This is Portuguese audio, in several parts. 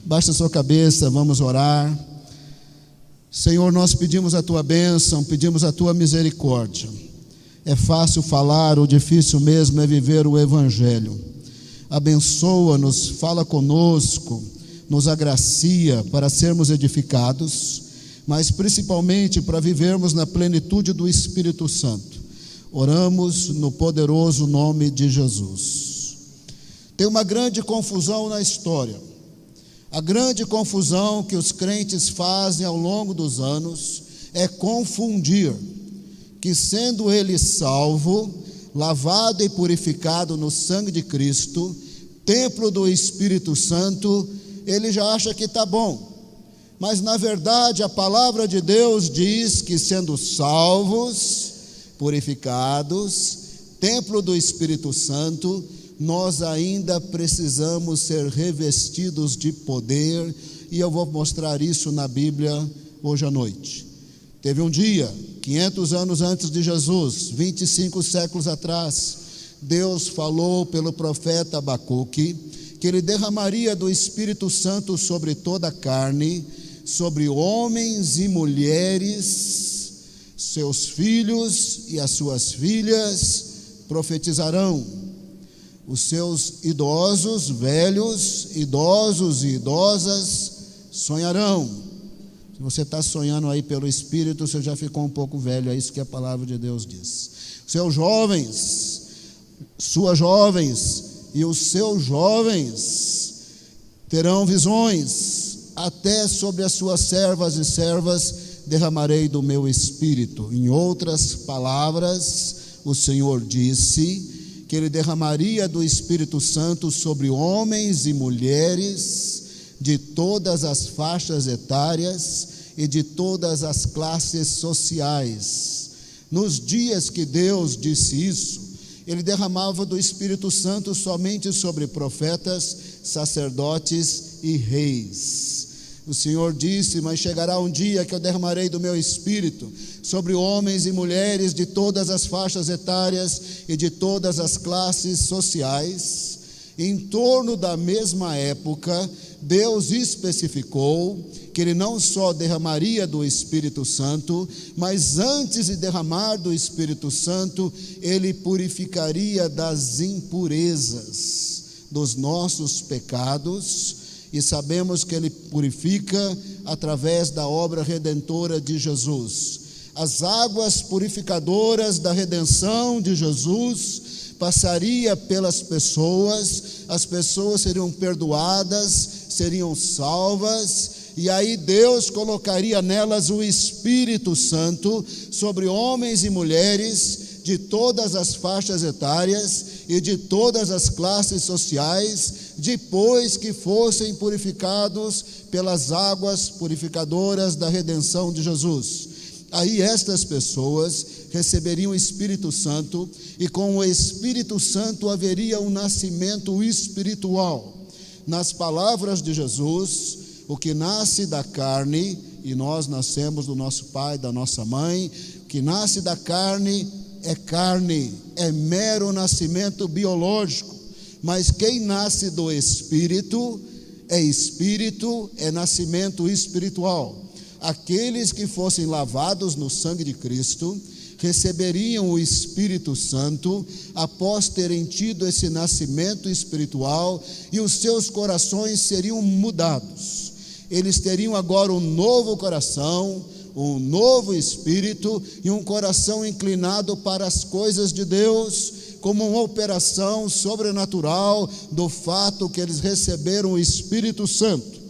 Baixe a sua cabeça, vamos orar. Senhor, nós pedimos a Tua bênção, pedimos a Tua misericórdia. É fácil falar, o difícil mesmo é viver o Evangelho. Abençoa-nos, fala conosco, nos agracia para sermos edificados, mas principalmente para vivermos na plenitude do Espírito Santo. Oramos no poderoso nome de Jesus. Tem uma grande confusão na história. A grande confusão que os crentes fazem ao longo dos anos é confundir que, sendo ele salvo, lavado e purificado no sangue de Cristo, templo do Espírito Santo, ele já acha que está bom. Mas na verdade a palavra de Deus diz que, sendo salvos, purificados, templo do Espírito Santo, nós ainda precisamos ser revestidos de poder, e eu vou mostrar isso na Bíblia hoje à noite. Teve um dia, 500 anos antes de Jesus, 25 séculos atrás, Deus falou pelo profeta Abacuque que ele derramaria do Espírito Santo sobre toda a carne, sobre homens e mulheres, seus filhos e as suas filhas profetizarão. Os seus idosos, velhos, idosos e idosas sonharão. Se você está sonhando aí pelo Espírito, você já ficou um pouco velho, é isso que a palavra de Deus diz. Seus jovens, suas jovens e os seus jovens terão visões, até sobre as suas servas e servas derramarei do meu Espírito. Em outras palavras, o Senhor disse que ele derramaria do Espírito Santo sobre homens e mulheres de todas as faixas etárias e de todas as classes sociais. Nos dias que Deus disse isso, ele derramava do Espírito Santo somente sobre profetas, sacerdotes e reis. O Senhor disse: mas chegará um dia que eu derramarei do meu Espírito sobre homens e mulheres de todas as faixas etárias e de todas as classes sociais. Em torno da mesma época, Deus especificou que ele não só derramaria do Espírito Santo, mas antes de derramar do Espírito Santo, ele purificaria das impurezas dos nossos pecados. E sabemos que ele purifica através da obra redentora de Jesus. As águas purificadoras da redenção de Jesus passaria pelas pessoas, as pessoas seriam perdoadas, seriam salvas, e aí Deus colocaria nelas o Espírito Santo sobre homens e mulheres de todas as faixas etárias e de todas as classes sociais, depois que fossem purificados pelas águas purificadoras da redenção de Jesus. Aí estas pessoas receberiam o Espírito Santo, e com o Espírito Santo haveria um nascimento espiritual. Nas palavras de Jesus, o que nasce da carne, e nós nascemos do nosso pai, da nossa mãe, o que nasce da carne, é mero nascimento biológico. Mas quem nasce do Espírito, é nascimento espiritual. Aqueles que fossem lavados no sangue de Cristo receberiam o Espírito Santo após terem tido esse nascimento espiritual, e os seus corações seriam mudados. Eles teriam agora um novo coração, um novo espírito e um coração inclinado para as coisas de Deus, como uma operação sobrenatural do fato que eles receberam o Espírito Santo.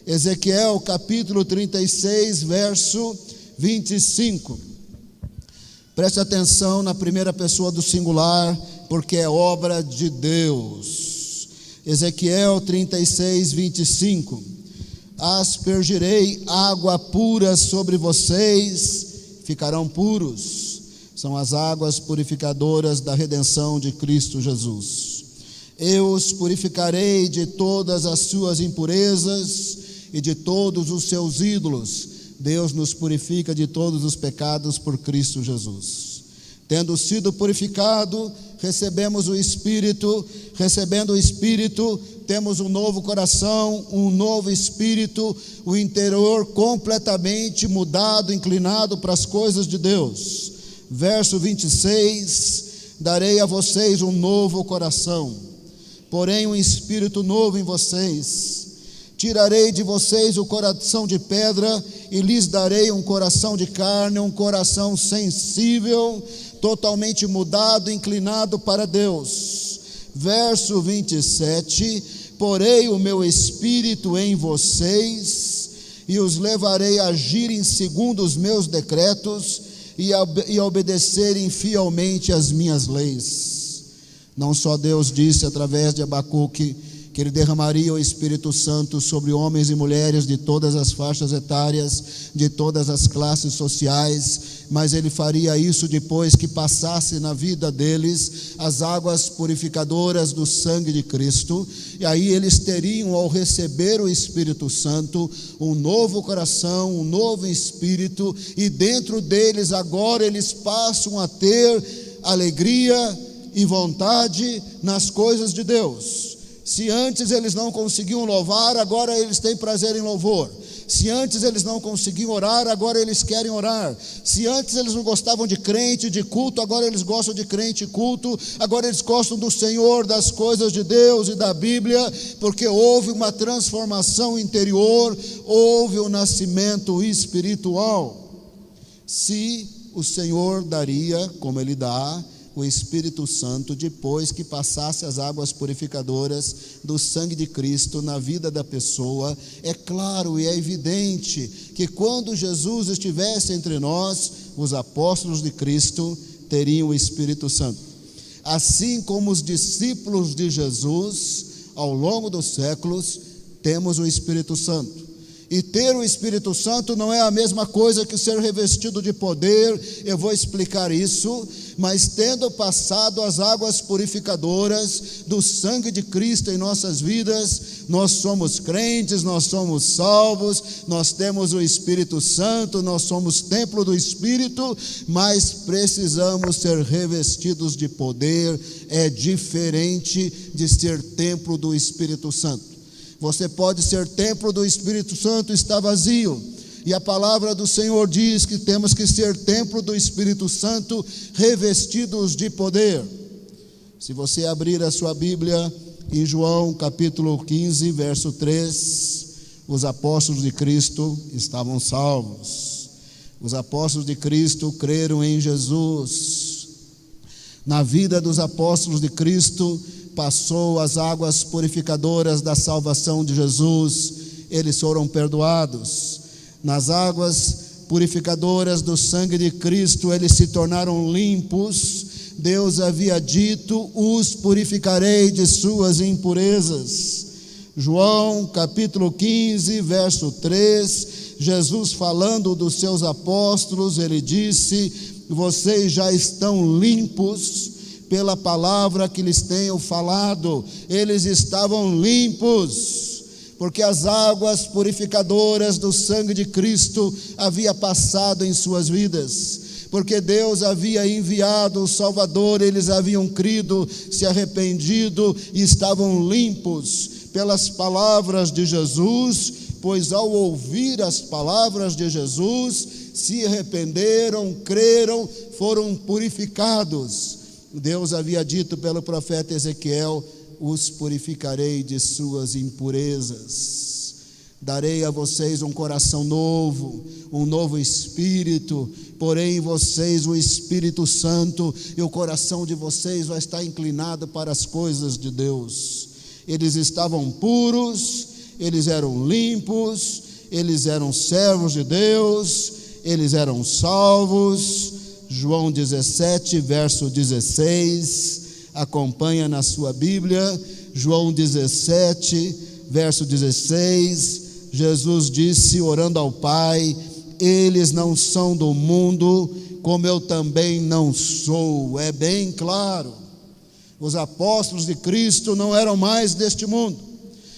Ezequiel capítulo 36, verso 25. Preste atenção na primeira pessoa do singular, porque é obra de Deus. Ezequiel 36, 25. Aspergirei água pura sobre vocês, ficarão puros. São as águas purificadoras da redenção de Cristo Jesus. Eu os purificarei de todas as suas impurezas e de todos os seus ídolos. Deus nos purifica de todos os pecados por Cristo Jesus. Tendo sido purificado, recebemos o Espírito. Recebendo o Espírito, temos um novo coração, um novo espírito, o interior completamente mudado, inclinado para as coisas de Deus. Verso 26, darei a vocês um novo coração, porém um espírito novo em vocês. Tirarei de vocês o coração de pedra e lhes darei um coração de carne, um coração sensível, totalmente mudado, inclinado para Deus. Verso 27, porei o meu espírito em vocês e os levarei a agirem segundo os meus decretos e a obedecerem fielmente as minhas leis. Não só Deus disse através de Abacuque que Ele derramaria o Espírito Santo sobre homens e mulheres de todas as faixas etárias, de todas as classes sociais, mas Ele faria isso depois que passasse na vida deles as águas purificadoras do sangue de Cristo, e aí eles teriam, ao receber o Espírito Santo, um novo coração, um novo espírito, e dentro deles agora eles passam a ter alegria e vontade nas coisas de Deus. Se antes eles não conseguiam louvar, agora eles têm prazer em louvor. Se antes eles não conseguiam orar, agora eles querem orar. Se antes eles não gostavam de crente, de culto, agora eles gostam de crente e culto. Agora eles gostam do Senhor, das coisas de Deus e da Bíblia, porque houve uma transformação interior, houve um nascimento espiritual. Se o Senhor daria, como Ele dá, o Espírito Santo depois que passasse as águas purificadoras do sangue de Cristo na vida da pessoa, é claro e é evidente que quando Jesus estivesse entre nós, os apóstolos de Cristo teriam o Espírito Santo. Assim como os discípulos de Jesus, ao longo dos séculos, temos o Espírito Santo. E ter o Espírito Santo não é a mesma coisa que ser revestido de poder, eu vou explicar isso, mas tendo passado as águas purificadoras do sangue de Cristo em nossas vidas, nós somos crentes, nós somos salvos, nós temos o Espírito Santo, nós somos templo do Espírito, mas precisamos ser revestidos de poder. É diferente de ser templo do Espírito Santo. Você pode ser templo do Espírito Santo e estar vazio. E a palavra do Senhor diz que temos que ser templo do Espírito Santo, revestidos de poder. Se você abrir a sua Bíblia em João capítulo 15, verso 3, os apóstolos de Cristo estavam salvos. Os apóstolos de Cristo creram em Jesus. Na vida dos apóstolos de Cristo, passou as águas purificadoras da salvação de Jesus, eles foram perdoados. Nas águas purificadoras do sangue de Cristo, eles se tornaram limpos. Deus havia dito: os purificarei de suas impurezas. João capítulo 15, verso 3, Jesus falando dos seus apóstolos, ele disse: vocês já estão limpos pela palavra que lhes tenho falado. Eles estavam limpos, porque as águas purificadoras do sangue de Cristo havia passado em suas vidas, porque Deus havia enviado o Salvador, eles haviam crido, se arrependido e estavam limpos pelas palavras de Jesus, pois ao ouvir as palavras de Jesus, se arrependeram, creram, foram purificados. Deus havia dito pelo profeta Ezequiel: os purificarei de suas impurezas. Darei a vocês um coração novo, um novo espírito, porém em vocês o Espírito Santo, e o coração de vocês vai estar inclinado para as coisas de Deus. Eles estavam puros, eles eram limpos, eles eram servos de Deus, eles eram salvos. João 17, verso 16, acompanha na sua Bíblia. João 17, verso 16, Jesus disse, orando ao Pai: eles não são do mundo, como eu também não sou. É bem claro, os apóstolos de Cristo não eram mais deste mundo.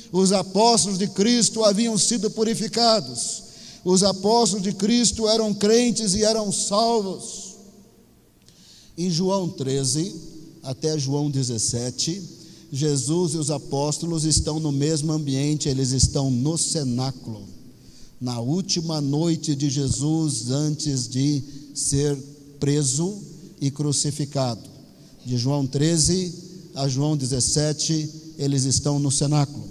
Os apóstolos de Cristo haviam sido purificados. Os apóstolos de Cristo eram crentes e eram salvos. Em João 13 até João 17, Jesus e os apóstolos estão no mesmo ambiente, eles estão no cenáculo, na última noite de Jesus antes de ser preso e crucificado. De João 13 a João 17, eles estão no cenáculo.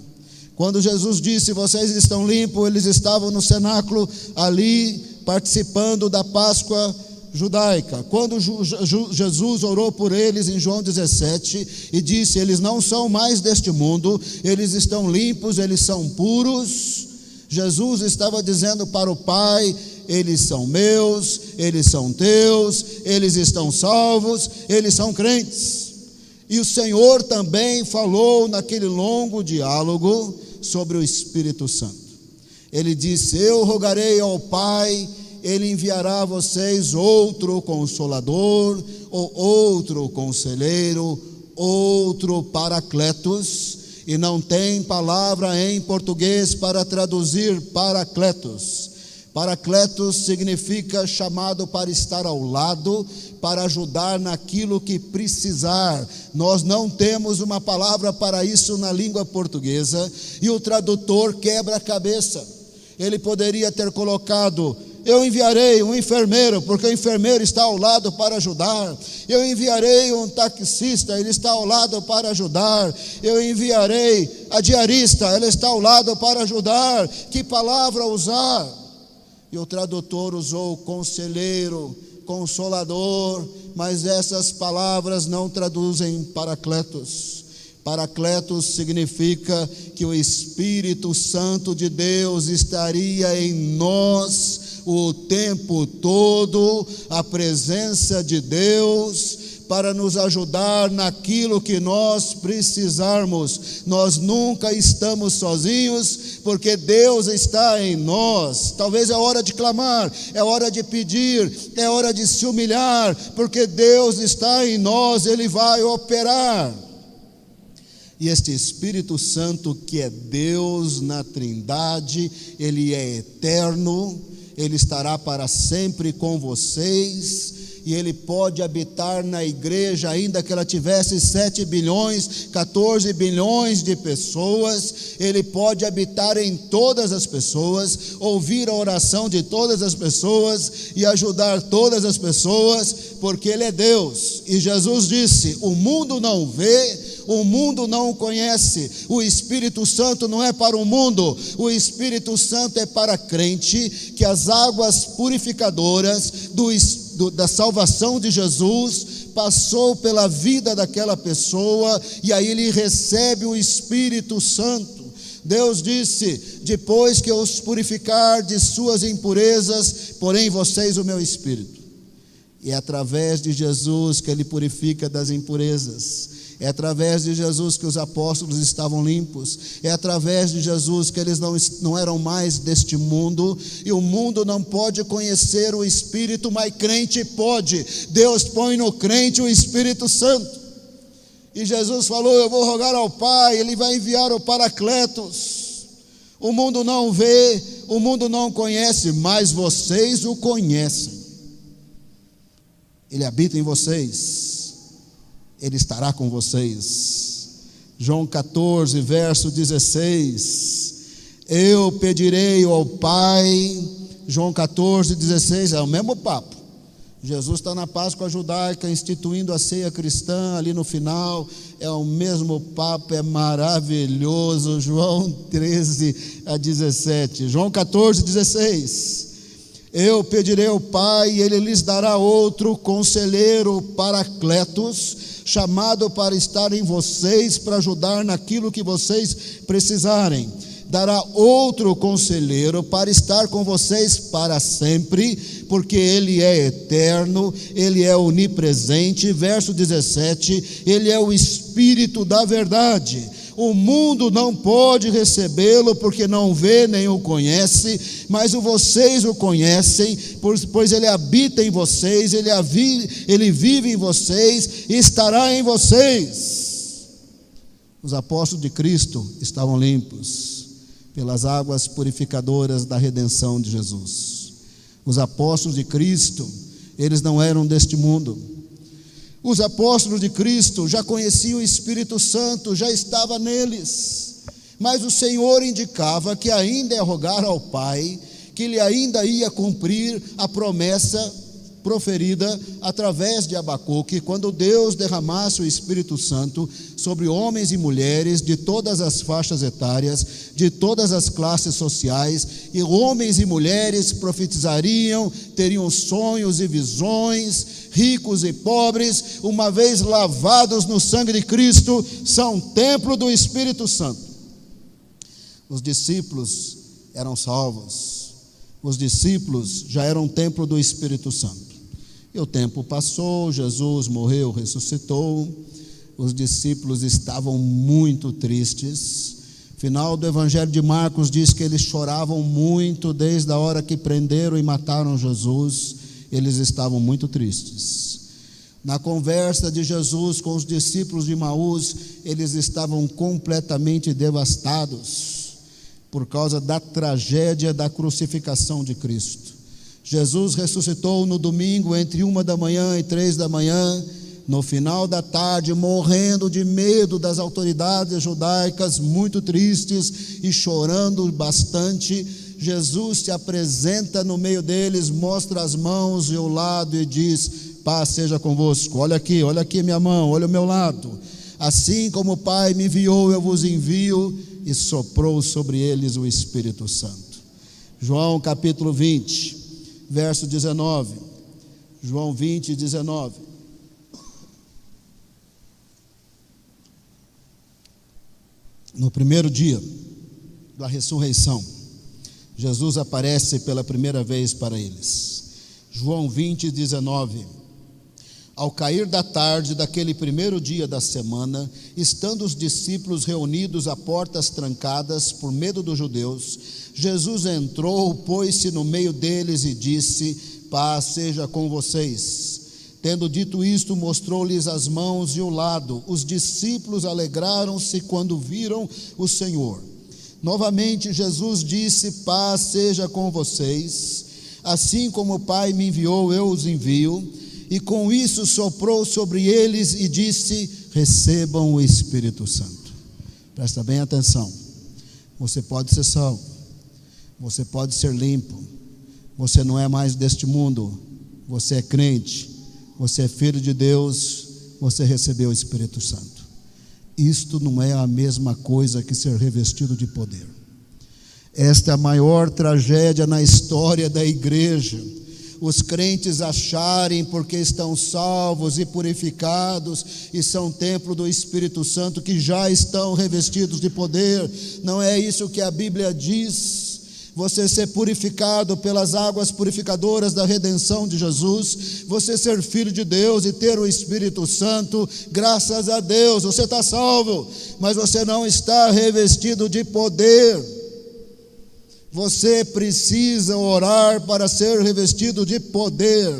Quando Jesus disse: vocês estão limpos, eles estavam no cenáculo ali participando da Páscoa judaica. Quando Jesus orou por eles em João 17 e disse: eles não são mais deste mundo, eles estão limpos, eles são puros, Jesus estava dizendo para o Pai: eles são meus, eles são teus, eles estão salvos, eles são crentes. E o Senhor também falou naquele longo diálogo sobre o Espírito Santo. Ele disse: eu rogarei ao Pai, Ele enviará a vocês outro Consolador, ou outro Conselheiro, outro Paracletos. E não tem palavra em português para traduzir Paracletos. Paracletos significa chamado para estar ao lado, para ajudar naquilo que precisar. Nós não temos uma palavra para isso na língua portuguesa, e o tradutor quebra a cabeça. Ele poderia ter colocado: eu enviarei um enfermeiro, porque o enfermeiro está ao lado para ajudar. Eu enviarei um taxista, ele está ao lado para ajudar. Eu enviarei a diarista, ela está ao lado para ajudar. Que palavra usar? E o tradutor usou conselheiro, consolador, mas essas palavras não traduzem Paracletos. Paracletos significa que o Espírito Santo de Deus estaria em nós o tempo todo, a presença de Deus para nos ajudar naquilo que nós precisarmos. Nós nunca estamos sozinhos, porque Deus está em nós. Talvez é hora de clamar, é hora de pedir, é hora de se humilhar, porque Deus está em nós, Ele vai operar. E este Espírito Santo, que é Deus na Trindade, Ele é eterno, Ele estará para sempre com vocês, e Ele pode habitar na igreja, ainda que ela tivesse 7 bilhões, 14 bilhões de pessoas. Ele pode habitar em todas as pessoas, ouvir a oração de todas as pessoas e ajudar todas as pessoas, porque Ele é Deus. E Jesus disse: o mundo não vê, o mundo não o conhece. O Espírito Santo não é para o mundo, o Espírito Santo é para crente, que as águas purificadoras da salvação de Jesus passou pela vida daquela pessoa, e aí ele recebe o Espírito Santo. Deus disse: depois que eu os purificar de suas impurezas, porém vocês o meu Espírito. E é através de Jesus que Ele purifica das impurezas. É através de Jesus que os apóstolos estavam limpos. É através de Jesus que eles não eram mais deste mundo. E o mundo não pode conhecer o Espírito, mas crente pode. Deus põe no crente o Espírito Santo. E Jesus falou: eu vou rogar ao Pai, Ele vai enviar o Paracletos. O mundo não vê, o mundo não conhece, mas vocês o conhecem. Ele habita em vocês. Ele estará com vocês. João 14, verso 16. Eu pedirei ao Pai. João 14, 16, é o mesmo papo. Jesus está na Páscoa judaica, instituindo a ceia cristã ali no final. É o mesmo papo, é maravilhoso. João 13 a 17. João 14, 16. Eu pedirei ao Pai, e Ele lhes dará outro conselheiro, Paracletos, chamado para estar em vocês, para ajudar naquilo que vocês precisarem. Dará outro conselheiro para estar com vocês para sempre, porque Ele é eterno, Ele é onipresente. Verso 17, Ele é o Espírito da verdade. O mundo não pode recebê-lo, porque não vê nem o conhece, mas vocês o conhecem, pois Ele habita em vocês, Ele vive em vocês e estará em vocês. Os apóstolos de Cristo estavam limpos pelas águas purificadoras da redenção de Jesus. Os apóstolos de Cristo, eles não eram deste mundo. Os apóstolos de Cristo já conheciam o Espírito Santo, já estava neles, mas o Senhor indicava que ainda ia rogar ao Pai, que ele ainda ia cumprir a promessa proferida através de Abacuque, quando Deus derramasse o Espírito Santo sobre homens e mulheres de todas as faixas etárias, de todas as classes sociais, e homens e mulheres profetizariam, teriam sonhos e visões, ricos e pobres, uma vez lavados no sangue de Cristo, são templo do Espírito Santo. Os discípulos eram salvos, os discípulos já eram templo do Espírito Santo. E o tempo passou, Jesus morreu, ressuscitou, os discípulos estavam muito tristes. Final do Evangelho de Marcos diz que eles choravam muito desde a hora que prenderam e mataram Jesus, eles estavam muito tristes. Na conversa de Jesus com os discípulos de Emaús, eles estavam completamente devastados por causa da tragédia da crucificação de Cristo. Jesus ressuscitou no domingo entre 1h e 3h, no final da tarde, morrendo de medo das autoridades judaicas, muito tristes e chorando bastante. Jesus se apresenta no meio deles, mostra as mãos e o lado e diz: paz seja convosco. Olha aqui minha mão, olha o meu lado. Assim como o Pai me enviou, eu vos envio. E soprou sobre eles o Espírito Santo. João capítulo 20, verso 19. João 20, 19. No primeiro dia da ressurreição, Jesus aparece pela primeira vez para eles. João 20, 19. Ao cair da tarde daquele primeiro dia da semana, estando os discípulos reunidos a portas trancadas por medo dos judeus, Jesus entrou, pôs-se no meio deles e disse: paz seja com vocês. Tendo dito isto, mostrou-lhes as mãos e o lado. Os discípulos alegraram-se quando viram o Senhor. Novamente Jesus disse: paz seja com vocês. Assim como o Pai me enviou, eu os envio. E com isso soprou sobre eles e disse: recebam o Espírito Santo. Presta bem atenção. Você pode ser salvo, você pode ser limpo, você não é mais deste mundo, você é crente, você é filho de Deus, você recebeu o Espírito Santo. Isto não é a mesma coisa que ser revestido de poder. Esta é a maior tragédia na história da igreja. Os crentes acharem, porque estão salvos e purificados e são templo do Espírito Santo, que já estão revestidos de poder. Não é isso que a Bíblia diz. Você ser purificado pelas águas purificadoras da redenção de Jesus, você ser filho de Deus e ter o Espírito Santo, graças a Deus, você está salvo, mas você não está revestido de poder. Você precisa orar para ser revestido de poder.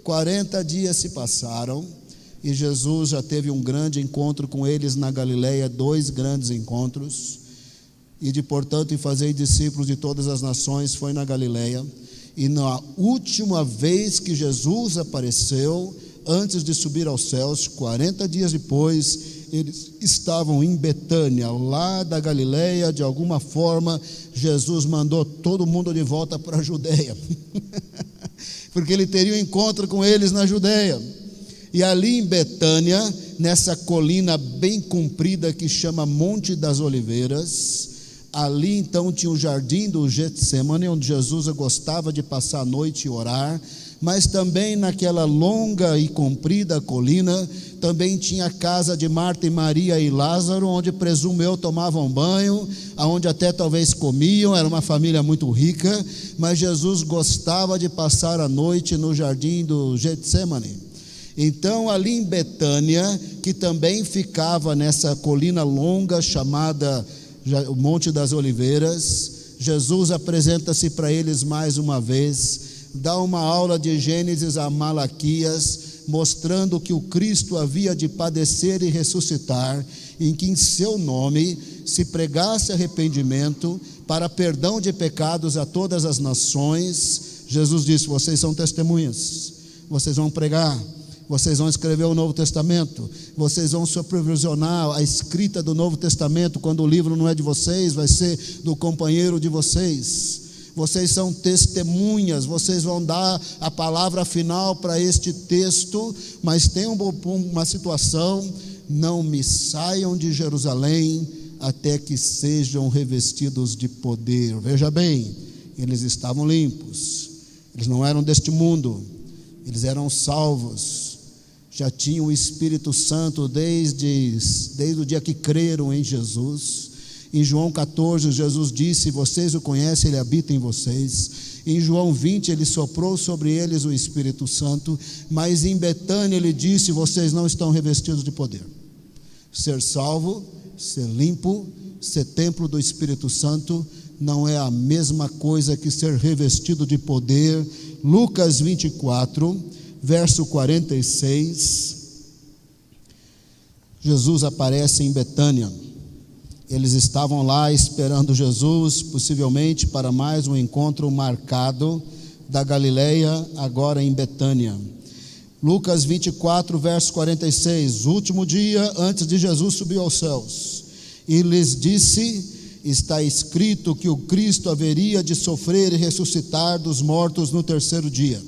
40 dias se passaram e Jesus já teve um grande encontro com eles na Galileia, 2 grandes encontros. E portanto, fazer discípulos de todas as nações foi na Galileia. E na última vez que Jesus apareceu, antes de subir aos céus, 40 dias depois, eles estavam em Betânia, lá da Galileia. De alguma forma, Jesus mandou todo mundo de volta para a Judeia, porque ele teria um encontro com eles na Judeia. E ali em Betânia, nessa colina bem comprida que chama Monte das Oliveiras, ali então tinha o jardim do Getsemane, onde Jesus gostava de passar a noite e orar. Mas também naquela longa e comprida colina, também tinha a casa de Marta e Maria e Lázaro, onde presumo eu tomavam banho, onde até talvez comiam. Era uma família muito rica, mas Jesus gostava de passar a noite no jardim do Getsemane. Então ali em Betânia, que também ficava nessa colina longa chamada o Monte das Oliveiras, Jesus apresenta-se para eles mais uma vez, dá uma aula de Gênesis a Malaquias, mostrando que o Cristo havia de padecer e ressuscitar, em que em seu nome se pregasse arrependimento para perdão de pecados a todas as nações. Jesus disse: vocês são testemunhas, vocês vão pregar, vocês vão escrever o Novo Testamento, vocês vão supervisionar a escrita do Novo Testamento. Quando o livro não é de vocês, vai ser do companheiro de vocês. Vocês são testemunhas, vocês vão dar a palavra final para este texto, mas tem uma situação: não me saiam de Jerusalém até que sejam revestidos de poder. Veja bem, eles estavam limpos, eles não eram deste mundo, eles eram salvos, já tinham o Espírito Santo desde o dia que creram em Jesus. Em João 14, Jesus disse: vocês o conhecem, ele habita em vocês. Em João 20, ele soprou sobre eles o Espírito Santo. Mas em Betânia ele disse: vocês não estão revestidos de poder. Ser salvo, ser limpo, ser templo do Espírito Santo não é a mesma coisa que ser revestido de poder. Lucas 24, verso 46, Jesus aparece em Betânia. Eles estavam lá esperando Jesus, possivelmente para mais um encontro marcado da Galileia, agora em Betânia. Lucas 24, verso 46, último dia antes de Jesus subir aos céus. E lhes disse: está escrito que o Cristo haveria de sofrer e ressuscitar dos mortos no terceiro dia,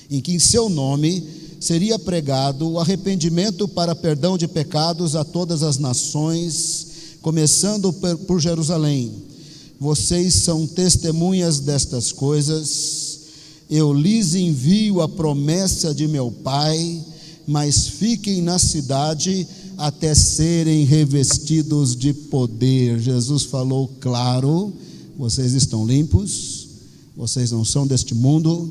em que em seu nome seria pregado o arrependimento para perdão de pecados a todas as nações, começando por Jerusalém. Vocês são testemunhas destas coisas. Eu lhes envio a promessa de meu Pai, mas fiquem na cidade até serem revestidos de poder. Jesus falou claro: vocês estão limpos, vocês não são deste mundo,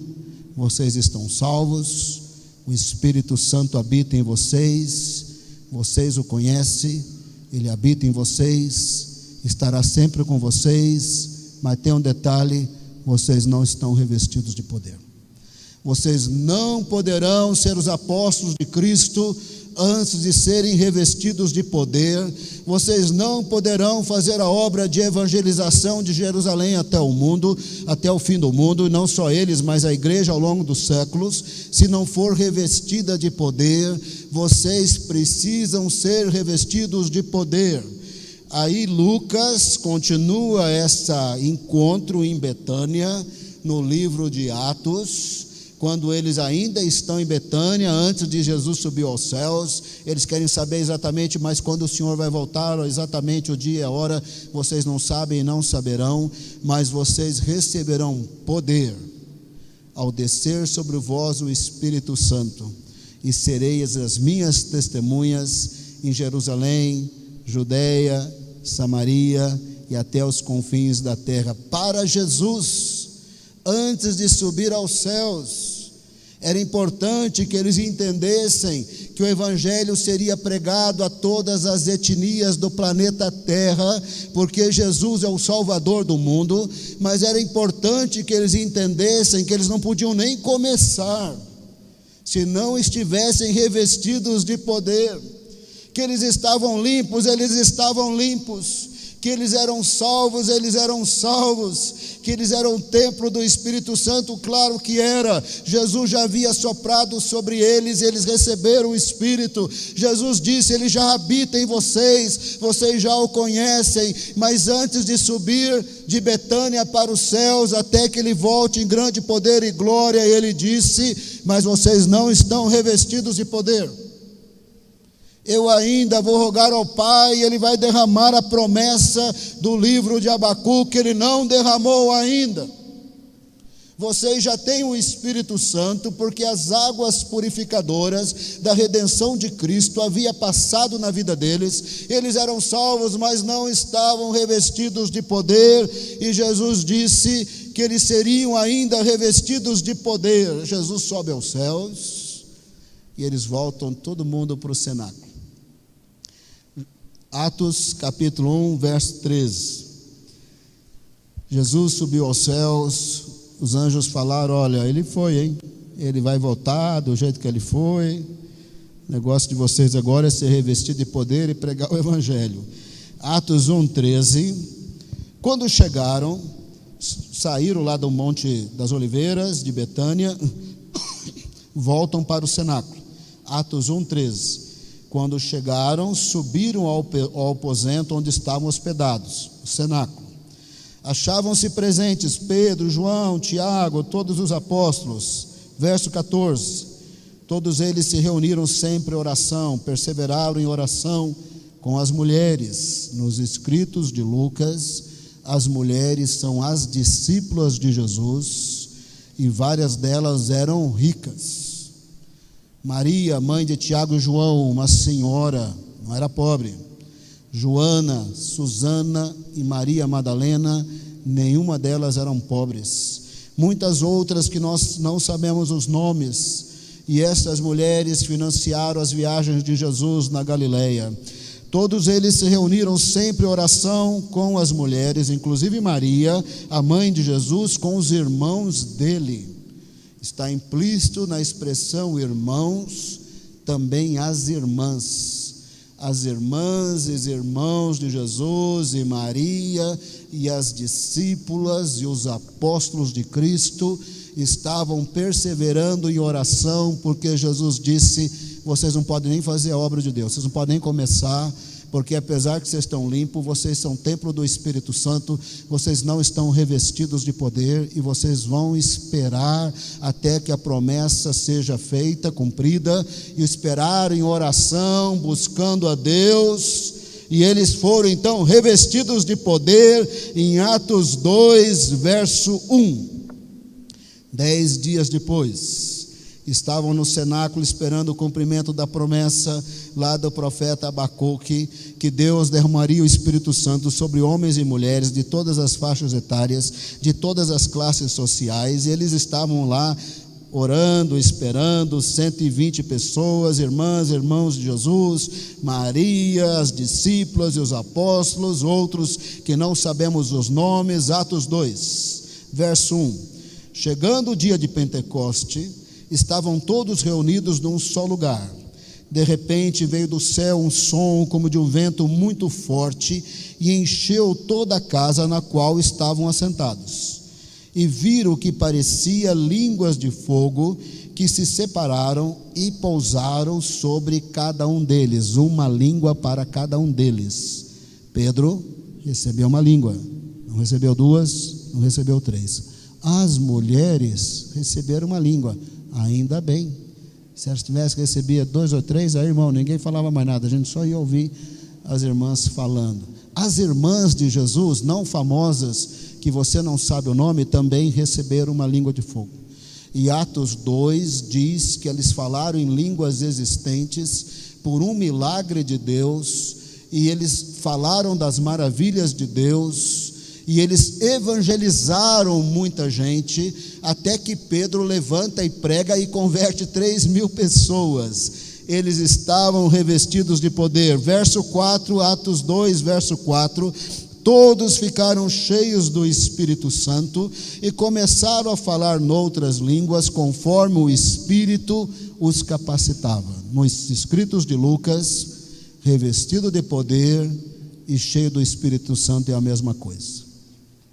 vocês estão salvos, o Espírito Santo habita em vocês, vocês o conhecem, ele habita em vocês, estará sempre com vocês. Mas tem um detalhe: vocês não estão revestidos de poder. Vocês não poderão ser os apóstolos de Cristo antes de serem revestidos de poder. Vocês não poderão fazer a obra de evangelização de Jerusalém até o mundo, até o fim do mundo, e não só eles, mas a igreja ao longo dos séculos, se não for revestida de poder. Vocês precisam ser revestidos de poder. Aí Lucas continua esse encontro em Betânia, no livro de Atos, quando eles ainda estão em Betânia, antes de Jesus subir aos céus. Eles querem saber exatamente, mas quando o Senhor vai voltar, exatamente o dia e a hora, vocês não sabem e não saberão, mas vocês receberão poder ao descer sobre vós o Espírito Santo, e sereis as minhas testemunhas em Jerusalém, Judeia, Samaria e até os confins da terra. Para Jesus, antes de subir aos céus, era importante que eles entendessem que o Evangelho seria pregado a todas as etnias do planeta Terra, porque Jesus é o Salvador do mundo. Mas era importante que eles entendessem que eles não podiam nem começar se não estivessem revestidos de poder, que eles estavam limpos, que eles eram salvos, que eles eram o templo do Espírito Santo. Claro que era. Jesus já havia soprado sobre eles, eles receberam o Espírito. Jesus disse: ele já habita em vocês, vocês já o conhecem. Mas antes de subir de Betânia para os céus, até que ele volte em grande poder e glória, ele disse: mas vocês não estão revestidos de poder. Eu ainda vou rogar ao Pai, e ele vai derramar a promessa do livro de Abacuque, que ele não derramou ainda. Vocês já têm o Espírito Santo, porque as águas purificadoras da redenção de Cristo havia passado na vida deles. Eles eram salvos, mas não estavam revestidos de poder, e Jesus disse que eles seriam ainda revestidos de poder. Jesus sobe aos céus, e eles voltam todo mundo para o cenáculo. Atos capítulo 1, verso 13. Jesus subiu aos céus, os anjos falaram: olha, ele foi, hein? Ele vai voltar do jeito que ele foi. O negócio de vocês agora é ser revestido de poder e pregar o Evangelho. Atos 1, 13. Quando chegaram, saíram lá do Monte das Oliveiras, de Betânia, voltam para o cenáculo. Atos 1:13. Quando chegaram, subiram ao aposento onde estavam hospedados, o cenáculo. Achavam-se presentes Pedro, João, Tiago, todos os apóstolos. Verso 14. Todos eles se reuniram sempre em oração, perseveraram em oração com as mulheres. Nos escritos de Lucas, as mulheres são as discípulas de Jesus e várias delas eram ricas. Maria, mãe de Tiago e João, uma senhora, não era pobre. Joana, Susana e Maria Madalena, nenhuma delas eram pobres. Muitas outras que nós não sabemos os nomes. E estas mulheres financiaram as viagens de Jesus na Galileia. Todos eles se reuniram sempre em oração com as mulheres, inclusive Maria, a mãe de Jesus, com os irmãos dele. Está implícito na expressão irmãos, também as irmãs. As irmãs e os irmãos de Jesus e Maria e as discípulas e os apóstolos de Cristo estavam perseverando em oração, porque Jesus disse: vocês não podem nem fazer a obra de Deus, vocês não podem nem começar, porque apesar que vocês estão limpos, vocês são templo do Espírito Santo, vocês não estão revestidos de poder, e vocês vão esperar até que a promessa seja feita, cumprida, e esperar em oração, buscando a Deus. E eles foram então revestidos de poder, em Atos 2, verso 1. 10 dias depois, estavam no cenáculo esperando o cumprimento da promessa lá do profeta Abacuque, que Deus derramaria o Espírito Santo sobre homens e mulheres de todas as faixas etárias, de todas as classes sociais. E eles estavam lá orando, esperando, 120 pessoas, irmãs e irmãos de Jesus, Maria, as discípulas e os apóstolos, outros que não sabemos os nomes. Atos 2, verso 1. Chegando o dia de Pentecoste, estavam todos reunidos num só lugar. De repente veio do céu um som como de um vento muito forte e encheu toda a casa na qual estavam assentados. E viram que parecia línguas de fogo que se separaram e pousaram sobre cada um deles, uma língua para cada um deles. Pedro recebeu uma língua, não recebeu duas, não recebeu três. As mulheres receberam uma língua. Ainda bem. Se elas tivessem que receber 2 ou 3, aí, irmão, ninguém falava mais nada, a gente só ia ouvir as irmãs falando. As irmãs de Jesus, não famosas, que você não sabe o nome, também receberam uma língua de fogo. E Atos 2 diz que eles falaram em línguas existentes por um milagre de Deus, e eles falaram das maravilhas de Deus, e eles evangelizaram muita gente, até que Pedro levanta e prega e converte 3.000 pessoas. Eles estavam revestidos de poder. Verso 4, Atos 2, verso 4. Todos ficaram cheios do Espírito Santo e começaram a falar noutras línguas, conforme o Espírito os capacitava. Nos escritos de Lucas, revestido de poder e cheio do Espírito Santo é a mesma coisa.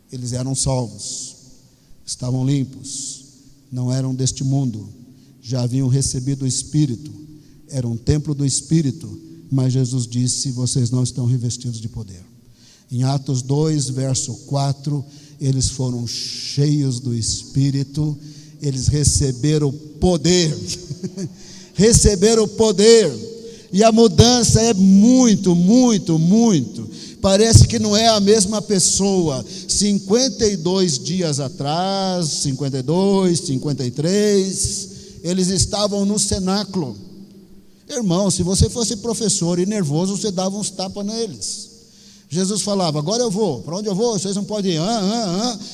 Eles eram salvos, estavam limpos, não eram deste mundo, já haviam recebido o Espírito, era um templo do Espírito, mas Jesus disse: vocês não estão revestidos de poder. Em Atos 2, verso 4, eles foram cheios do Espírito, eles receberam poder, receberam poder, e a mudança é muito, parece que não é a mesma pessoa. 52 dias atrás, 52, 53, eles estavam no cenáculo. Irmão, se você fosse professor e nervoso, você dava uns tapas neles. Jesus falava: agora eu vou, para onde eu vou? Vocês não podem ir.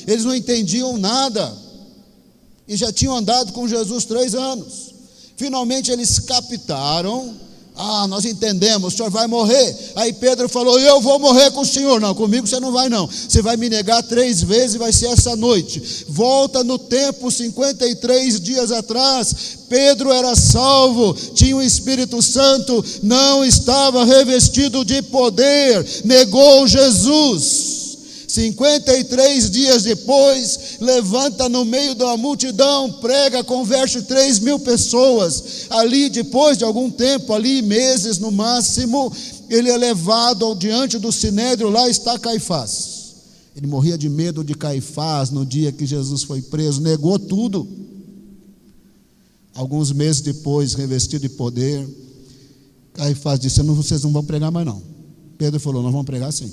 Eles não entendiam nada, e já tinham andado com Jesus 3 anos. Finalmente eles captaram: nós entendemos, o senhor vai morrer. Aí Pedro falou: eu vou morrer com o senhor. Não, comigo você não vai não, você vai me negar 3 vezes e vai ser essa noite. Volta no tempo, 53 dias atrás, Pedro era salvo, tinha o Espírito Santo, não estava revestido de poder, negou Jesus. 53 dias depois, levanta no meio da multidão, prega, converte 3.000 pessoas. Ali, depois de algum tempo, ali meses no máximo, ele é levado diante do sinédrio. Lá está Caifás. Ele morria de medo de Caifás no dia que Jesus foi preso, negou tudo. Alguns meses depois, revestido de poder, Caifás disse: vocês não vão pregar mais não. Pedro falou: nós vamos pregar sim.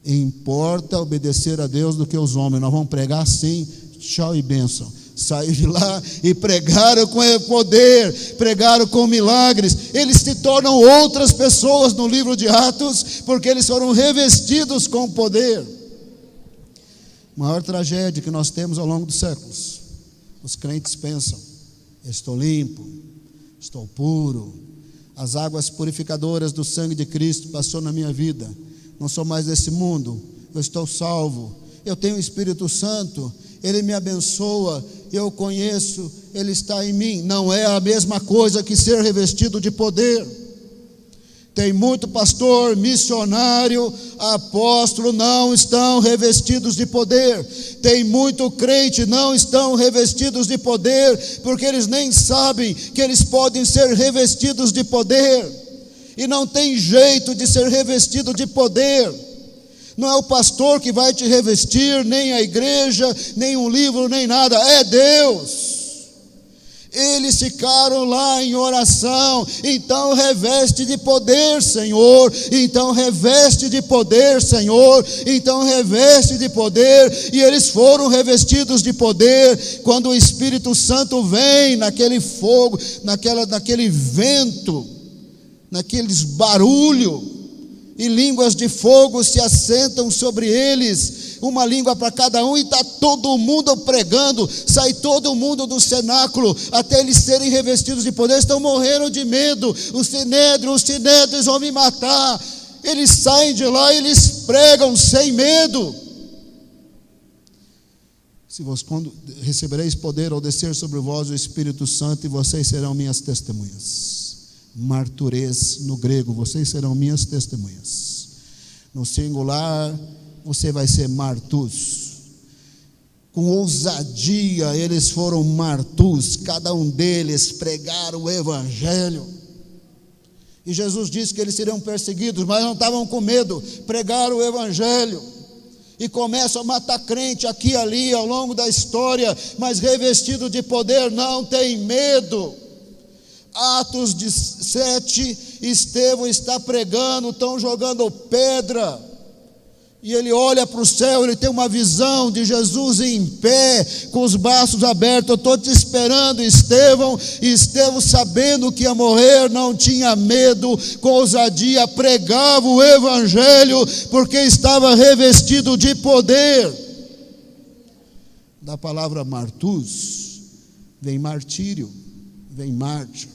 Importa obedecer a Deus do que os homens, nós vamos pregar sim, tchau e bênção. Saiu de lá e pregaram com poder, pregaram com milagres. Eles se tornam outras pessoas no livro de Atos, porque eles foram revestidos com poder. Maior tragédia que nós temos ao longo dos séculos: os crentes pensam: estou limpo, estou puro, as águas purificadoras do sangue de Cristo passou na minha vida, não sou mais desse mundo, eu estou salvo, eu tenho o Espírito Santo, Ele me abençoa, eu o conheço, Ele está em mim. Não é a mesma coisa que ser revestido de poder. Tem muito pastor, missionário, apóstolo, não estão revestidos de poder. Tem muito crente, não estão revestidos de poder, porque eles nem sabem que eles podem ser revestidos de poder. E não tem jeito de ser revestido de poder. Não é o pastor que vai te revestir, nem a igreja, nem um livro, nem nada, é Deus. Eles ficaram lá em oração. Então reveste de poder, Senhor. Então reveste de poder, Senhor. Então reveste de poder. E eles foram revestidos de poder. Quando o Espírito Santo vem naquele fogo, naquele vento, naqueles barulhos, e línguas de fogo se assentam sobre eles, uma língua para cada um, e está todo mundo pregando, sai todo mundo do cenáculo, até eles serem revestidos de poder. Estão morrendo de medo, os sinédrios vão me matar. Eles saem de lá e eles pregam sem medo. Quando recebereis poder ao descer sobre vós o Espírito Santo, e vocês serão minhas testemunhas. Marturês no grego, vocês serão minhas testemunhas. No singular, você vai ser martus. Com ousadia, eles foram martus, cada um deles pregaram o evangelho. E Jesus disse que eles seriam perseguidos, mas não estavam com medo, pregaram o evangelho. E começam a matar crente aqui e ali ao longo da história, mas revestido de poder, não tem medo. Atos 7, Estevão está pregando, estão jogando pedra, e ele olha para o céu, ele tem uma visão de Jesus em pé, com os braços abertos. Eu estou te esperando, Estevão. E Estevão, sabendo que ia morrer, não tinha medo, com ousadia pregava o evangelho, porque estava revestido de poder. Da palavra martus vem martírio, vem mártir.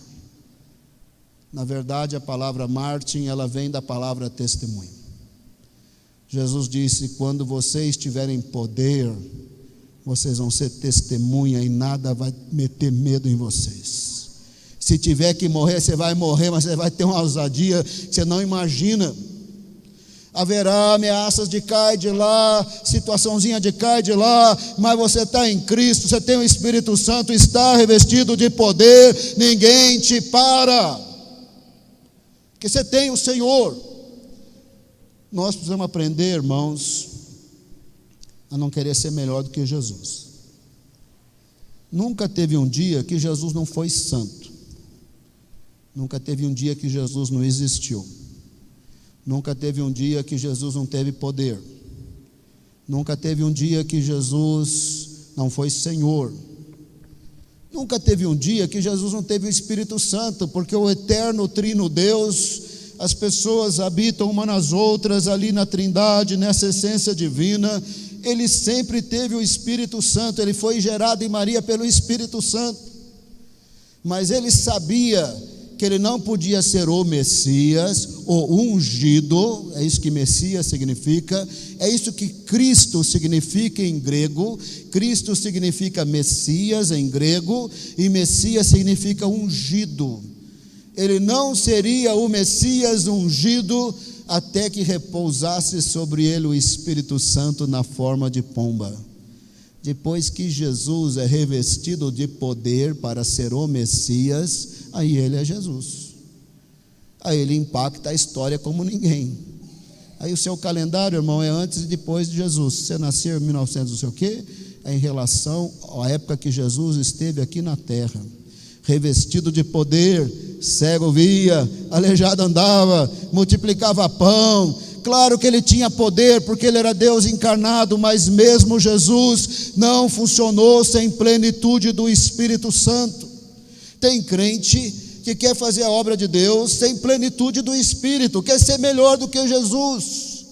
Na verdade, a palavra mártir, ela vem da palavra testemunho. Jesus disse: quando vocês tiverem poder, vocês vão ser testemunha, e nada vai meter medo em vocês. Se tiver que morrer, você vai morrer, mas você vai ter uma ousadia que você não imagina. Haverá ameaças de cá e de lá, situaçãozinha de cá e de lá, mas você está em Cristo, você tem o Espírito Santo, está revestido de poder, ninguém te para, porque você tem o Senhor. Nós precisamos aprender, irmãos, a não querer ser melhor do que Jesus. Nunca teve um dia que Jesus não foi santo. Nunca teve um dia que Jesus não existiu. Nunca teve um dia que Jesus não teve poder. Nunca teve um dia que Jesus não foi Senhor. Nunca teve um dia que Jesus não teve o Espírito Santo, porque o eterno trino Deus, as pessoas habitam umas nas outras ali na Trindade, nessa essência divina. Ele sempre teve o Espírito Santo, ele foi gerado em Maria pelo Espírito Santo, mas ele sabia que ele não podia ser o Messias, o ungido. É isso que Messias significa, é isso que Cristo significa em grego. Cristo significa Messias em grego, e Messias significa ungido. Ele não seria o Messias ungido até que repousasse sobre ele o Espírito Santo na forma de pomba. Depois que Jesus é revestido de poder para ser o Messias, aí ele é Jesus. Aí ele impacta a história como ninguém. Aí o seu calendário, irmão, é antes e depois de Jesus. Você nasceu em 1900 não sei o quê, é em relação à época que Jesus esteve aqui na terra. Revestido de poder, cego via, aleijado andava, multiplicava pão. Claro que ele tinha poder, porque ele era Deus encarnado, mas mesmo Jesus não funcionou sem plenitude do Espírito Santo. Tem crente que quer fazer a obra de Deus sem plenitude do Espírito, quer ser melhor do que Jesus,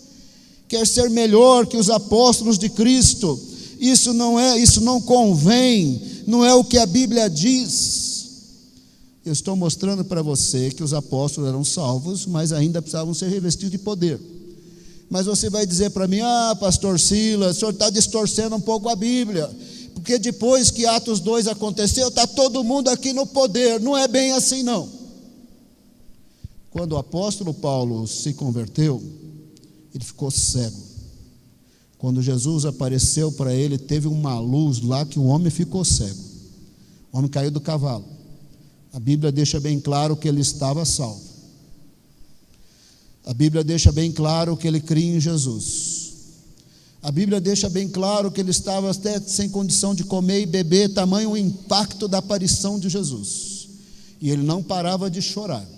quer ser melhor que os apóstolos de Cristo. Isso não convém, não é o que a Bíblia diz. Eu estou mostrando para você que os apóstolos eram salvos, mas ainda precisavam ser revestidos de poder. Mas você vai dizer para mim: pastor Silas, o senhor está distorcendo um pouco a Bíblia, porque depois que Atos 2 aconteceu, está todo mundo aqui no poder. Não é bem assim não. Quando o apóstolo Paulo se converteu, ele ficou cego. Quando Jesus apareceu para ele, teve uma luz lá que o homem ficou cego. O homem caiu do cavalo. A Bíblia deixa bem claro que ele estava salvo. A Bíblia deixa bem claro que ele cria em Jesus. A Bíblia deixa bem claro que ele estava até sem condição de comer e beber, tamanho o impacto da aparição de Jesus. E ele não parava de chorar.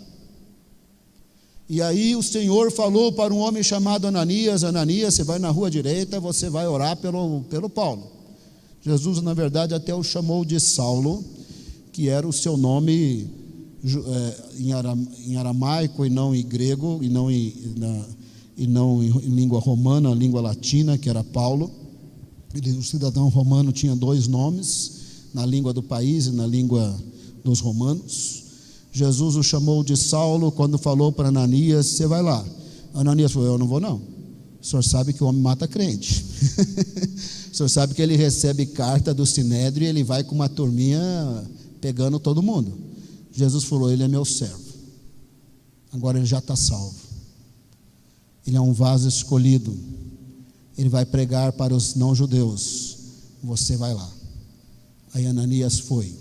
E aí o Senhor falou para um homem chamado Ananias: Ananias, você vai na rua direita, você vai orar pelo Paulo. Jesus, na verdade, até o chamou de Saulo, que era o seu nome em aramaico e não em grego, e não em língua romana, língua latina, que era Paulo. O cidadão romano tinha 2 nomes, na língua do país e na língua dos romanos. Jesus o chamou de Saulo. Quando falou para Ananias: você vai lá. Ananias falou: eu não vou não. O senhor sabe que o homem mata crente. O senhor sabe que ele recebe carta do Sinédrio e ele vai com uma turminha pegando todo mundo. Jesus falou: ele é meu servo. Agora ele já está salvo. Ele é um vaso escolhido. Ele vai pregar para os não-judeus. Você vai lá. Aí Ananias foi.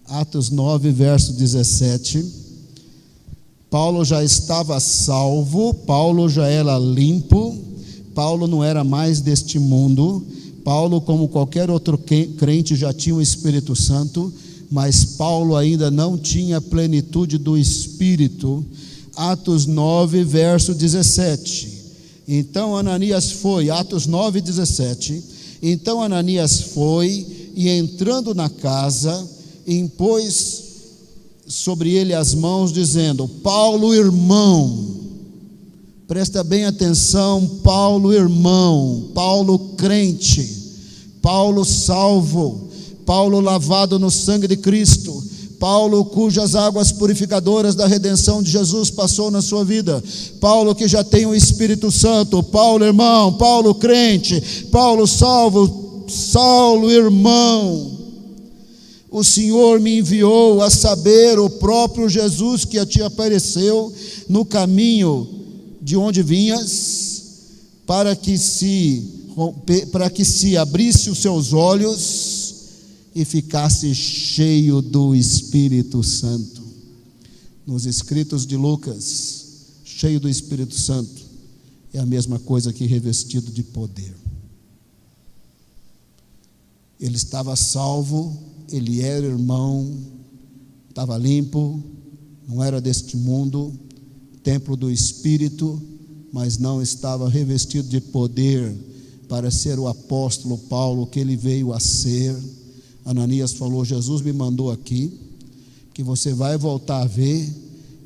Atos 9, verso 17. Paulo já estava salvo, Paulo já era limpo, Paulo não era mais deste mundo. Paulo, como qualquer outro crente, já tinha o Espírito Santo, mas Paulo ainda não tinha a plenitude do Espírito. Atos 9, verso 17. Então Ananias foi, Atos 9, 17. Então Ananias foi e, entrando na casa, impôs sobre ele as mãos, dizendo: Paulo, irmão. Presta bem atenção: Paulo, irmão, Paulo, crente, Paulo, salvo, Paulo, lavado no sangue de Cristo, Paulo, cujas águas purificadoras da redenção de Jesus passou na sua vida, Paulo, que já tem o Espírito Santo, Paulo, irmão, Paulo, crente, Paulo, salvo, Saulo, irmão. O Senhor me enviou, a saber, o próprio Jesus que te apareceu no caminho de onde vinhas, para que se abrisse os seus olhos e ficasse cheio do Espírito Santo. Nos escritos de Lucas, cheio do Espírito Santo é a mesma coisa que revestido de poder. Ele estava salvo, ele era irmão, estava limpo, não era deste mundo, templo do Espírito, mas não estava revestido de poder para ser o apóstolo Paulo que ele veio a ser. Ananias falou: Jesus me mandou aqui, que você vai voltar a ver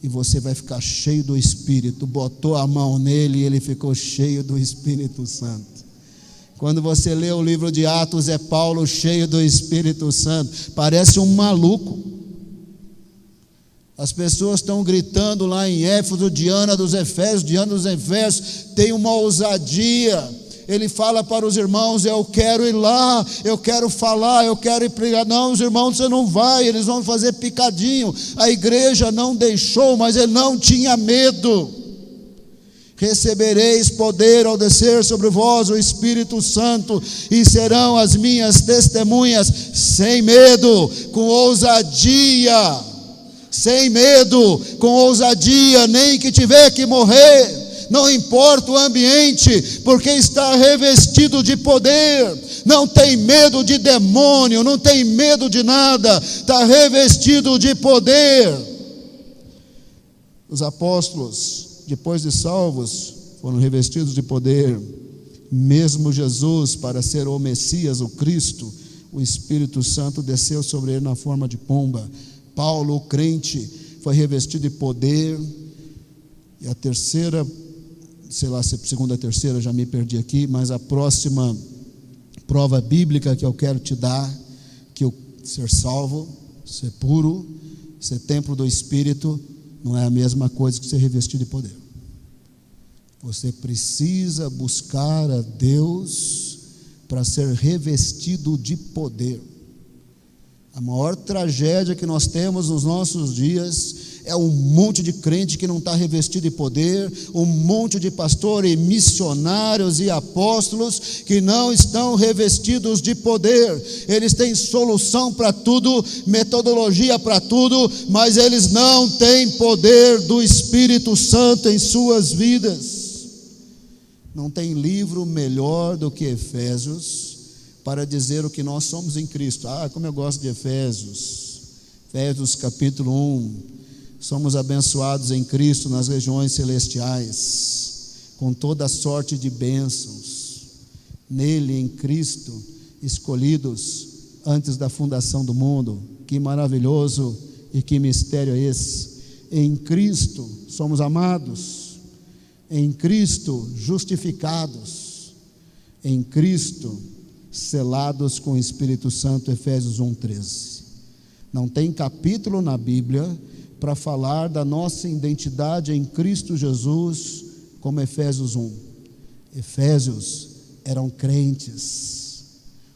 e você vai ficar cheio do Espírito. Botou a mão nele e ele ficou cheio do Espírito Santo. Quando você lê o livro de Atos, é Paulo cheio do Espírito Santo, parece um maluco. As pessoas estão gritando lá em Éfeso: Diana dos Efésios, tem uma ousadia. Ele fala para os irmãos: eu quero ir lá, eu quero falar, eu quero ir pregar. Não, os irmãos, você não vai, eles vão fazer picadinho. A igreja não deixou, mas ele não tinha medo. Recebereis poder ao descer sobre vós o Espírito Santo, e serão as minhas testemunhas, sem medo, com ousadia, sem medo, com ousadia, nem que tiver que morrer, não importa o ambiente, porque está revestido de poder, não tem medo de demônio, não tem medo de nada, está revestido de poder. Os apóstolos, depois de salvos, foram revestidos de poder. Mesmo Jesus, para ser o Messias, o Cristo, o Espírito Santo desceu sobre ele na forma de pomba. Paulo, o crente, foi revestido de poder. E a terceira, sei lá se é segunda, terceira, já me perdi aqui, mas a próxima prova bíblica que eu quero te dar, que o ser salvo, ser puro, ser templo do Espírito, não é a mesma coisa que ser revestido de poder. Você precisa buscar a Deus para ser revestido de poder. A maior tragédia que nós temos nos nossos dias é um monte de crente que não está revestido de poder, um monte de pastores e missionários e apóstolos que não estão revestidos de poder. Eles têm solução para tudo, metodologia para tudo, mas eles não têm poder do Espírito Santo em suas vidas. Não tem livro melhor do que Efésios para dizer o que nós somos em Cristo. Como eu gosto de Efésios. Efésios capítulo 1. Somos abençoados em Cristo nas regiões celestiais, com toda sorte de bênçãos. Nele, em Cristo, escolhidos antes da fundação do mundo. Que maravilhoso e que mistério é esse. Em Cristo somos amados. Em Cristo justificados, em Cristo selados com o Espírito Santo, Efésios 1:13. Não tem capítulo na Bíblia para falar da nossa identidade em Cristo Jesus como Efésios 1. Efésios eram crentes.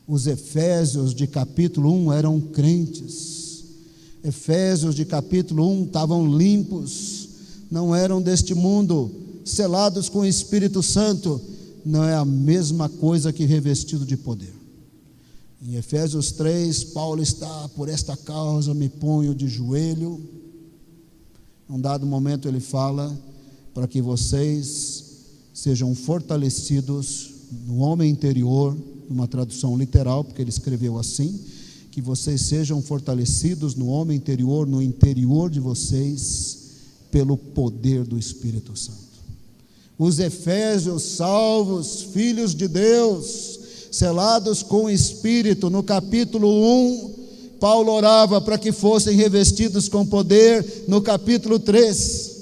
Os Efésios de capítulo 1 eram crentes. Efésios de capítulo 1 estavam limpos, não eram deste mundo, selados com o Espírito Santo. Não é a mesma coisa que revestido de poder. Em Efésios 3, Paulo está: por esta causa me ponho de joelho. Num dado momento ele fala: para que vocês sejam fortalecidos no homem interior, numa tradução literal, porque ele escreveu assim, que vocês sejam fortalecidos no homem interior, no interior de vocês, pelo poder do Espírito Santo. Os efésios salvos, filhos de Deus, selados com o Espírito, no capítulo 1, Paulo orava para que fossem revestidos com poder, no capítulo 3.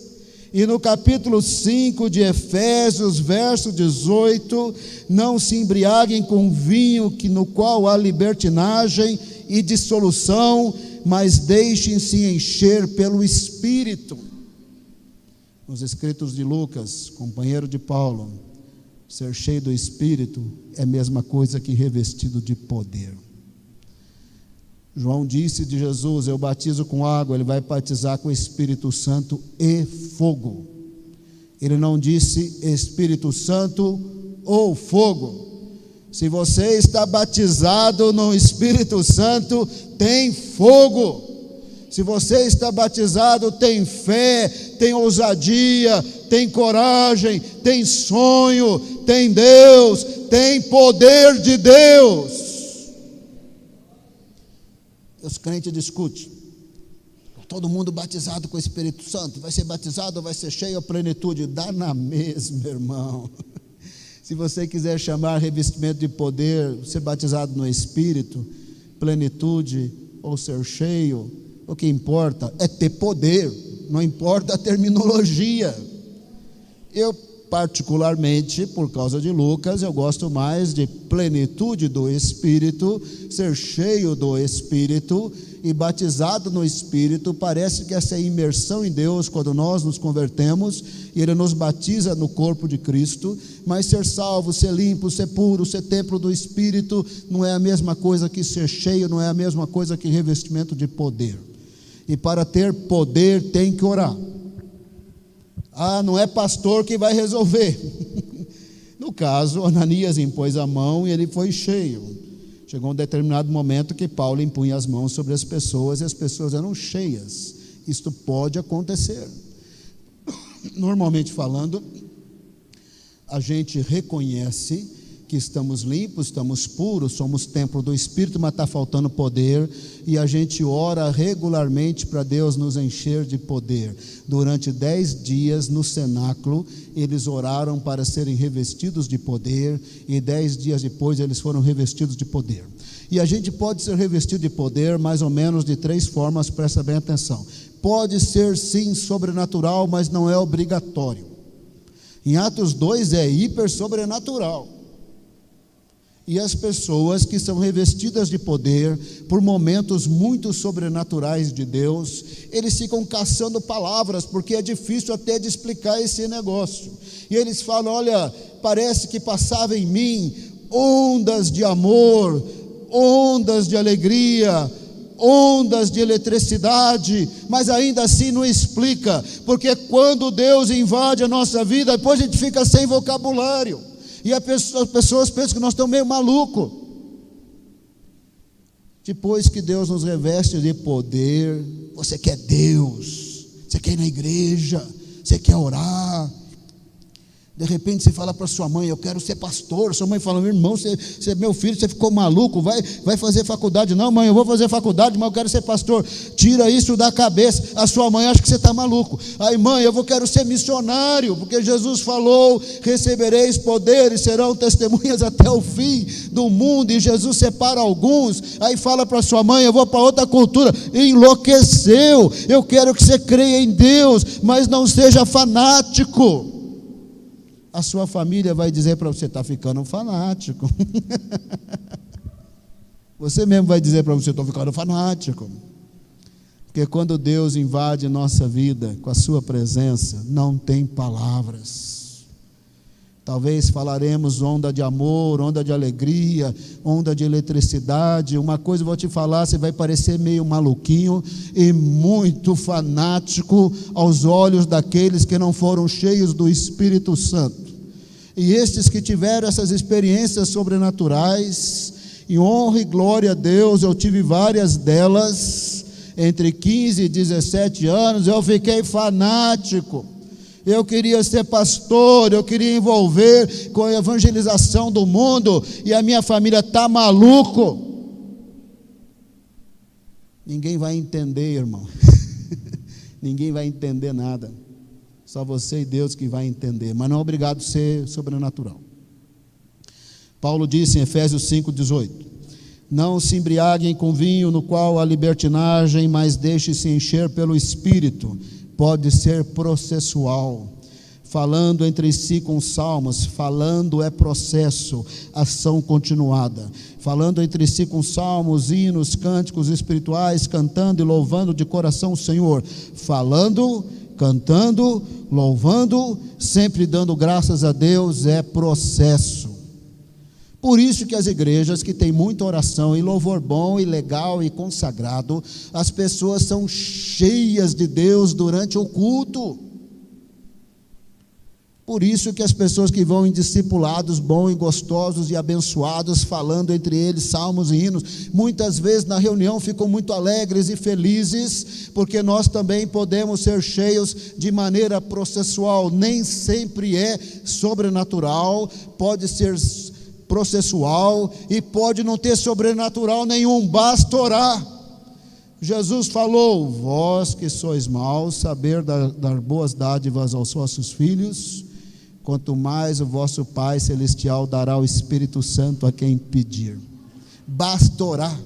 E no capítulo 5 de Efésios, verso 18, não se embriaguem com vinho no qual há libertinagem e dissolução, mas deixem-se encher pelo Espírito. Nos escritos de Lucas, companheiro de Paulo, ser cheio do Espírito é a mesma coisa que revestido de poder. João disse de Jesus: eu batizo com água, ele vai batizar com Espírito Santo e fogo. Ele não disse Espírito Santo ou fogo. Se você está batizado no Espírito Santo, tem fogo. Se você está batizado, tem fé, tem ousadia, tem coragem, tem sonho, tem Deus, tem poder de Deus. Os crentes discutem: todo mundo batizado com o Espírito Santo, vai ser batizado ou vai ser cheio a plenitude? Dá na mesma, irmão. Se você quiser chamar revestimento de poder, ser batizado no Espírito, plenitude ou ser cheio, o que importa é ter poder, não importa a terminologia. Eu, particularmente, por causa de Lucas, eu gosto mais de plenitude do Espírito, ser cheio do Espírito e batizado no Espírito. Parece que essa imersão em Deus, quando nós nos convertemos, e Ele nos batiza no corpo de Cristo, mas ser salvo, ser limpo, ser puro, ser templo do Espírito, não é a mesma coisa que ser cheio, não é a mesma coisa que revestimento de poder. E para ter poder tem que orar. não é pastor que vai resolver. No caso, Ananias impôs a mão e ele foi cheio. Chegou um determinado momento que Paulo impunha as mãos sobre as pessoas e as pessoas eram cheias. Isto pode acontecer. Normalmente falando, a gente reconhece que estamos limpos, estamos puros, somos templo do Espírito, mas está faltando poder, e a gente ora regularmente para Deus nos encher de poder. Durante 10 dias no cenáculo, eles oraram para serem revestidos de poder, e 10 dias depois eles foram revestidos de poder. E a gente pode ser revestido de poder mais ou menos de 3 formas, presta bem atenção. Pode ser sim sobrenatural, mas não é obrigatório. Em Atos 2 é hiper sobrenatural. E as pessoas que são revestidas de poder por momentos muito sobrenaturais de Deus, eles ficam caçando palavras, porque é difícil até de explicar esse negócio. E eles falam: olha, parece que passava em mim ondas de amor, ondas de alegria, ondas de eletricidade, mas ainda assim não explica, porque quando Deus invade a nossa vida, depois a gente fica sem vocabulário. E as pessoas pensam que nós estamos meio malucos. Depois que Deus nos reveste de poder, você quer Deus, você quer ir na igreja, você quer orar. De repente você fala para sua mãe: eu quero ser pastor. Sua mãe fala: meu irmão, você meu filho, você ficou maluco, vai fazer faculdade. Não, mãe, eu vou fazer faculdade, mas eu quero ser pastor. Tira isso da cabeça. A sua mãe acha que você está maluco. Aí, mãe, quero ser missionário, porque Jesus falou: recebereis poder e serão testemunhas até o fim do mundo. E Jesus separa alguns. Aí fala para sua mãe: eu vou para outra cultura. Enlouqueceu. Eu quero que você creia em Deus, mas não seja fanático. A sua família vai dizer para você: está ficando fanático. Você mesmo vai dizer para você: estou ficando fanático. Porque quando Deus invade nossa vida com a sua presença, não tem palavras. Talvez falaremos onda de amor, onda de alegria, onda de eletricidade. Uma coisa eu vou te falar, você vai parecer meio maluquinho e muito fanático aos olhos daqueles que não foram cheios do Espírito Santo. E estes que tiveram essas experiências sobrenaturais, em honra e glória a Deus, eu tive várias delas, entre 15 e 17 anos, eu fiquei fanático. Eu queria ser pastor, eu queria envolver com a evangelização do mundo, e a minha família está maluco. Ninguém vai entender, irmão. Ninguém vai entender nada. Só você e Deus que vai entender, mas não é obrigado a ser sobrenatural. Paulo disse em Efésios 5,18: não se embriaguem com vinho, no qual há libertinagem, mas deixe-se encher pelo Espírito. Pode ser processual, falando entre si com salmos. Falando é processo, ação continuada. Falando entre si com salmos, hinos, cânticos espirituais, cantando e louvando de coração o Senhor. Falando, cantando, louvando, sempre dando graças a Deus, é processo. Por isso que as igrejas que têm muita oração e louvor bom e legal e consagrado, as pessoas são cheias de Deus durante o culto. Por isso que as pessoas que vão em discipulados bons e gostosos e abençoados, falando entre eles salmos e hinos, muitas vezes na reunião ficam muito alegres e felizes, porque nós também podemos ser cheios de maneira processual. Nem sempre é sobrenatural, pode ser processual e pode não ter sobrenatural nenhum, basta orar. Jesus falou: vós que sois maus, saber dar boas dádivas aos vossos filhos, quanto mais o vosso Pai Celestial dará o Espírito Santo a quem pedir. Basta orar.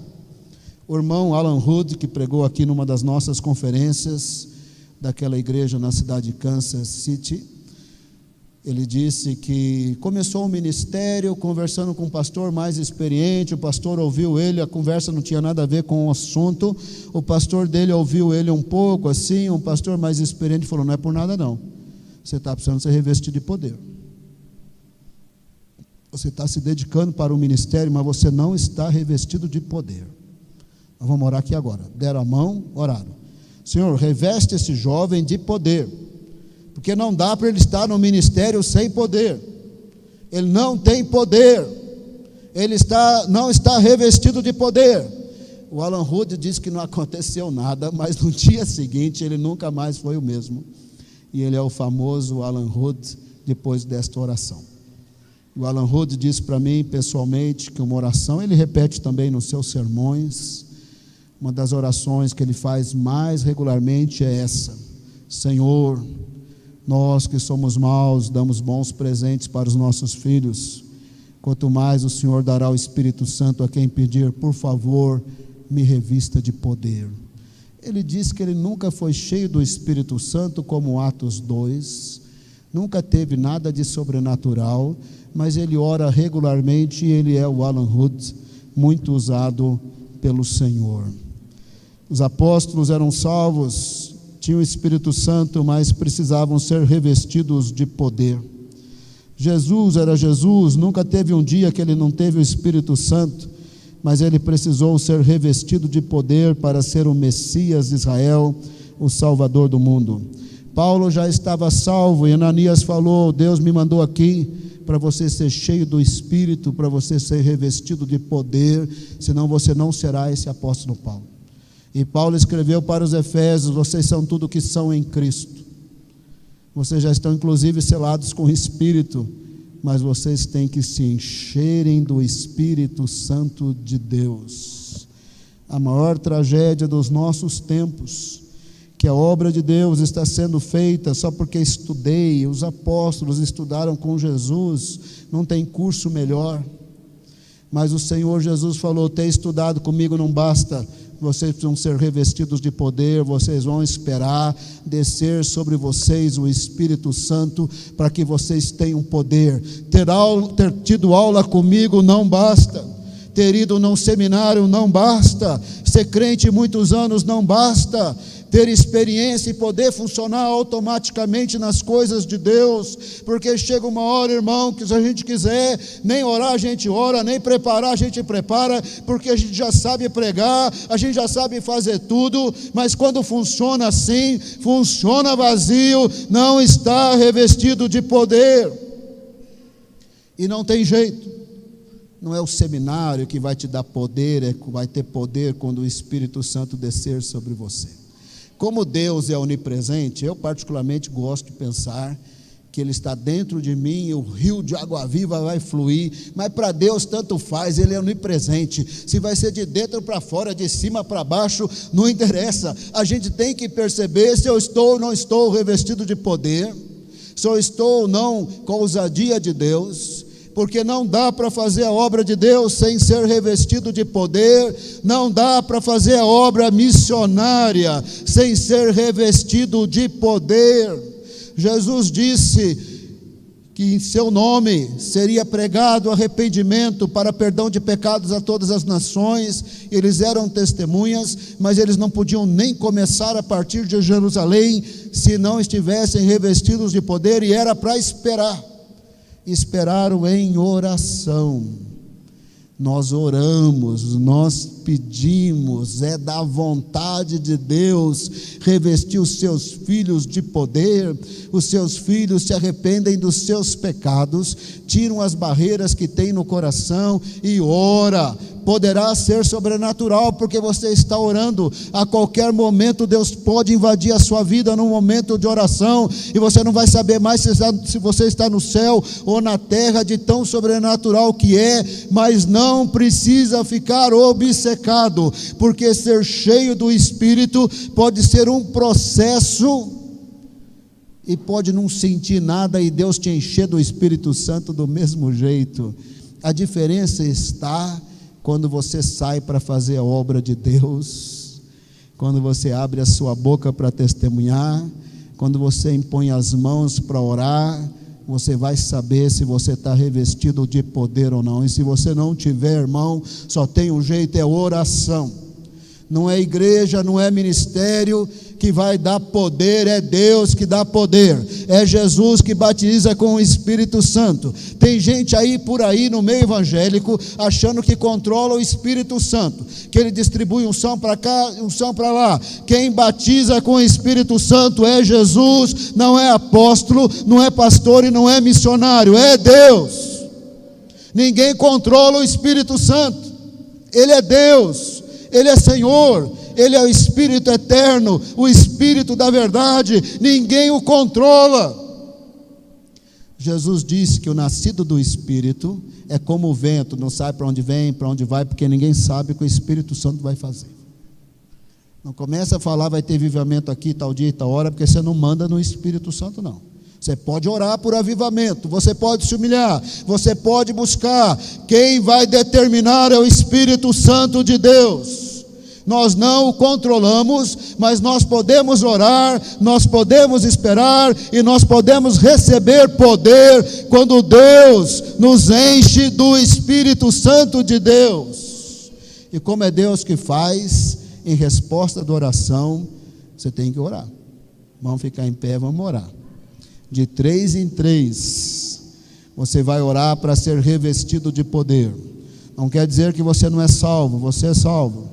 O irmão Alan Hood, que pregou aqui numa das nossas conferências daquela igreja na cidade de Kansas City, ele disse que começou o ministério conversando com um pastor mais experiente. O pastor ouviu ele, a conversa não tinha nada a ver com o assunto. O pastor dele ouviu ele um pouco assim, um pastor mais experiente falou: não é por nada não, você está precisando ser revestido de poder. Você está se dedicando para o ministério, mas você não está revestido de poder. Nós vamos orar aqui agora. Deram a mão, oraram: Senhor, reveste esse jovem de poder, porque não dá para ele estar no ministério sem poder. Ele não tem poder, ele não está revestido de poder. O Alan Hood diz que não aconteceu nada, mas no dia seguinte ele nunca mais foi o mesmo. E ele é o famoso Alan Hood depois desta oração. O Alan Hood disse para mim pessoalmente que uma oração, ele repete também nos seus sermões, uma das orações que ele faz mais regularmente é essa: Senhor, nós que somos maus, damos bons presentes para os nossos filhos, quanto mais o Senhor dará o Espírito Santo a quem pedir, por favor, me revista de poder. Ele diz que ele nunca foi cheio do Espírito Santo como Atos 2, nunca teve nada de sobrenatural, mas ele ora regularmente e ele é o Alan Hood, muito usado pelo Senhor. Os apóstolos eram salvos, tinham o Espírito Santo, mas precisavam ser revestidos de poder. Jesus era Jesus, nunca teve um dia que ele não teve o Espírito Santo, mas ele precisou ser revestido de poder para ser o Messias de Israel, o Salvador do mundo. Paulo já estava salvo e Ananias falou: Deus me mandou aqui para você ser cheio do Espírito, para você ser revestido de poder, senão você não será esse apóstolo Paulo. E Paulo escreveu para os Efésios: vocês são tudo o que são em Cristo. Vocês já estão inclusive selados com o Espírito, mas vocês têm que se encherem do Espírito Santo de Deus. A maior tragédia dos nossos tempos, que a obra de Deus está sendo feita só porque estudei, os apóstolos estudaram com Jesus, não tem curso melhor. Mas o Senhor Jesus falou: ter estudado comigo não basta, vocês precisam ser revestidos de poder, vocês vão esperar descer sobre vocês o Espírito Santo, para que vocês tenham poder. Ter tido aula comigo não basta, ter ido num seminário não basta, ser crente muitos anos não basta, ter experiência e poder funcionar automaticamente nas coisas de Deus, porque chega uma hora, irmão, que se a gente quiser nem orar a gente ora, nem preparar a gente prepara, porque a gente já sabe pregar, a gente já sabe fazer tudo, mas quando funciona assim, funciona vazio, não está revestido de poder, e não tem jeito. Não é o seminário que vai te dar poder, vai ter poder quando o Espírito Santo descer sobre você. Como Deus é onipresente, eu particularmente gosto de pensar que Ele está dentro de mim e o rio de água viva vai fluir, mas para Deus tanto faz, Ele é onipresente, se vai ser de dentro para fora, de cima para baixo, não interessa. A gente tem que perceber se eu estou ou não estou revestido de poder, se eu estou ou não com a ousadia de Deus, porque não dá para fazer a obra de Deus sem ser revestido de poder, não dá para fazer a obra missionária sem ser revestido de poder. Jesus disse que em seu nome seria pregado arrependimento para perdão de pecados a todas as nações. Eles eram testemunhas, mas eles não podiam nem começar a partir de Jerusalém se não estivessem revestidos de poder, e era para esperar. Esperaram em oração. Nós oramos, nós pedimos, é da vontade de Deus revestir os seus filhos de poder. Os seus filhos se arrependem dos seus pecados, tiram as barreiras que tem no coração e ora. Poderá ser sobrenatural, porque você está orando. A qualquer momento Deus pode invadir a sua vida num momento de oração, e você não vai saber mais se você está no céu ou na terra, de tão sobrenatural que é. Mas não precisa ficar obcecado, porque ser cheio do Espírito pode ser um processo, e pode não sentir nada e Deus te encher do Espírito Santo do mesmo jeito. A diferença está quando você sai para fazer a obra de Deus, quando você abre a sua boca para testemunhar, quando você impõe as mãos para orar, você vai saber se você está revestido de poder ou não. E se você não tiver, irmão, só tem um jeito, é oração. Não é igreja, não é ministério que vai dar poder, é Deus que dá poder, é Jesus que batiza com o Espírito Santo. Tem gente aí por aí no meio evangélico achando que controla o Espírito Santo, que ele distribui unção para cá, unção para lá. Quem batiza com o Espírito Santo é Jesus, não é apóstolo, não é pastor e não é missionário, é Deus. Ninguém controla o Espírito Santo, ele é Deus, ele é Senhor, ele é o Espírito eterno, o Espírito da verdade, ninguém o controla. Jesus disse que o nascido do Espírito é como o vento, não sabe para onde vem, para onde vai, porque ninguém sabe o que o Espírito Santo vai fazer. Não começa a falar, vai ter avivamento aqui, tal dia e tal hora, porque você não manda no Espírito Santo, não. Você pode orar por avivamento, você pode se humilhar, você pode buscar. Quem vai determinar é o Espírito Santo de Deus. Nós não o controlamos, mas nós podemos orar, nós podemos esperar e nós podemos receber poder quando Deus nos enche do Espírito Santo de Deus. E como é Deus que faz, em resposta da oração, você tem que orar. Vamos ficar em pé, vamos orar. De 3 em 3, você vai orar para ser revestido de poder. Não quer dizer que você não é salvo, você é salvo.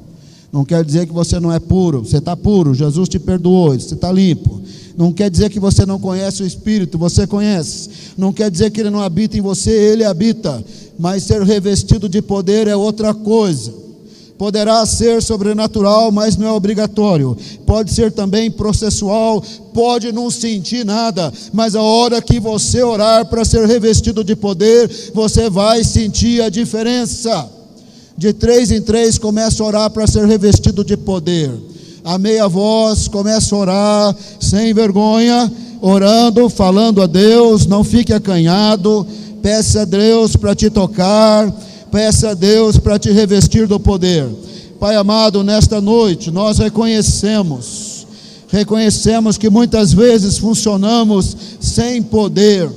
Não quer dizer que você não é puro, você está puro, Jesus te perdoou, você está limpo. Não quer dizer que você não conhece o Espírito, você conhece. Não quer dizer que ele não habita em você, ele habita. Mas ser revestido de poder é outra coisa. Poderá ser sobrenatural, mas não é obrigatório. Pode ser também processual, pode não sentir nada, mas a hora que você orar para ser revestido de poder, você vai sentir a diferença. De 3 em 3, começa a orar para ser revestido de poder. A meia voz, começa a orar, sem vergonha, orando, falando a Deus, não fique acanhado, peça a Deus para te tocar, peça a Deus para te revestir do poder. Pai amado, nesta noite, nós reconhecemos que muitas vezes funcionamos sem poder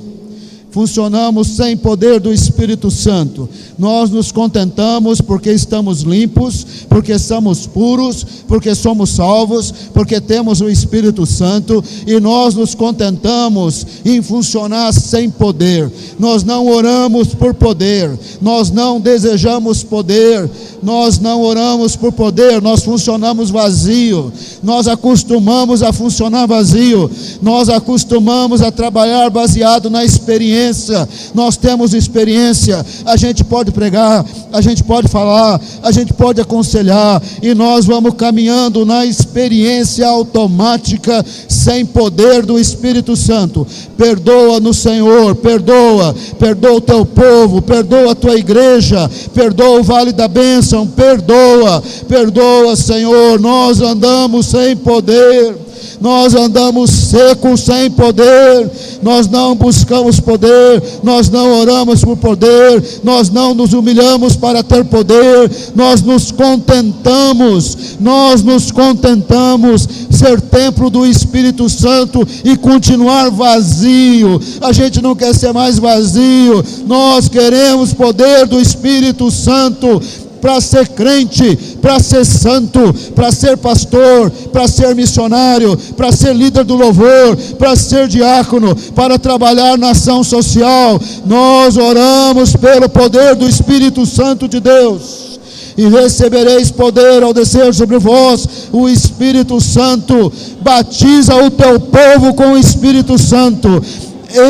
do Espírito Santo. Nós nos contentamos porque estamos limpos, porque somos puros, porque somos salvos, porque temos o Espírito Santo, e nós nos contentamos em funcionar sem poder. Nós não oramos por poder, nós não desejamos poder, nós não oramos por poder, nós funcionamos vazio, nós acostumamos a funcionar vazio, nós acostumamos a trabalhar baseado na experiência. Nós temos experiência, a gente pode pregar, a gente pode falar, a gente pode aconselhar, e nós vamos caminhando na experiência automática, sem poder do Espírito Santo. Perdoa-nos, Senhor, perdoa o teu povo, perdoa a tua igreja, perdoa o Vale da Bênção, perdoa, Senhor. Nós andamos sem poder, nós andamos secos sem poder, nós não buscamos poder, nós não oramos por poder, nós não nos humilhamos para ter poder, nós nos contentamos ser templo do Espírito Santo e continuar vazio. A gente não quer ser mais vazio, nós queremos poder do Espírito Santo, para ser crente, para ser santo, para ser pastor, para ser missionário, para ser líder do louvor, para ser diácono, para trabalhar na ação social. Nós oramos pelo poder do Espírito Santo de Deus. E recebereis poder ao descer sobre vós o Espírito Santo. Batiza o teu povo com o Espírito Santo,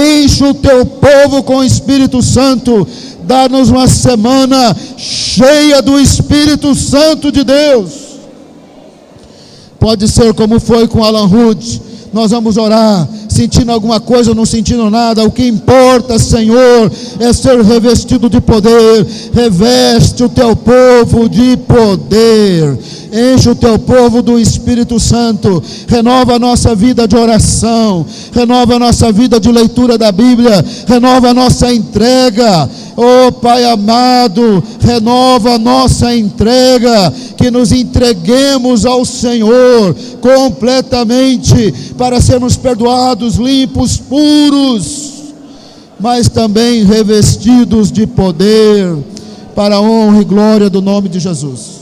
enche o teu povo com o Espírito Santo. Dá-nos uma semana cheia do Espírito Santo de Deus. Pode ser como foi com Alan Hood. Nós vamos orar, sentindo alguma coisa ou não sentindo nada. O que importa, Senhor, é ser revestido de poder. Reveste o teu povo de poder. Enche o teu povo do Espírito Santo. Renova a nossa vida de oração, renova a nossa vida de leitura da Bíblia, renova a nossa entrega. Oh Pai amado, renova a nossa entrega, que nos entreguemos ao Senhor completamente, para sermos perdoados, limpos, puros, mas também revestidos de poder, para a honra e glória do nome de Jesus.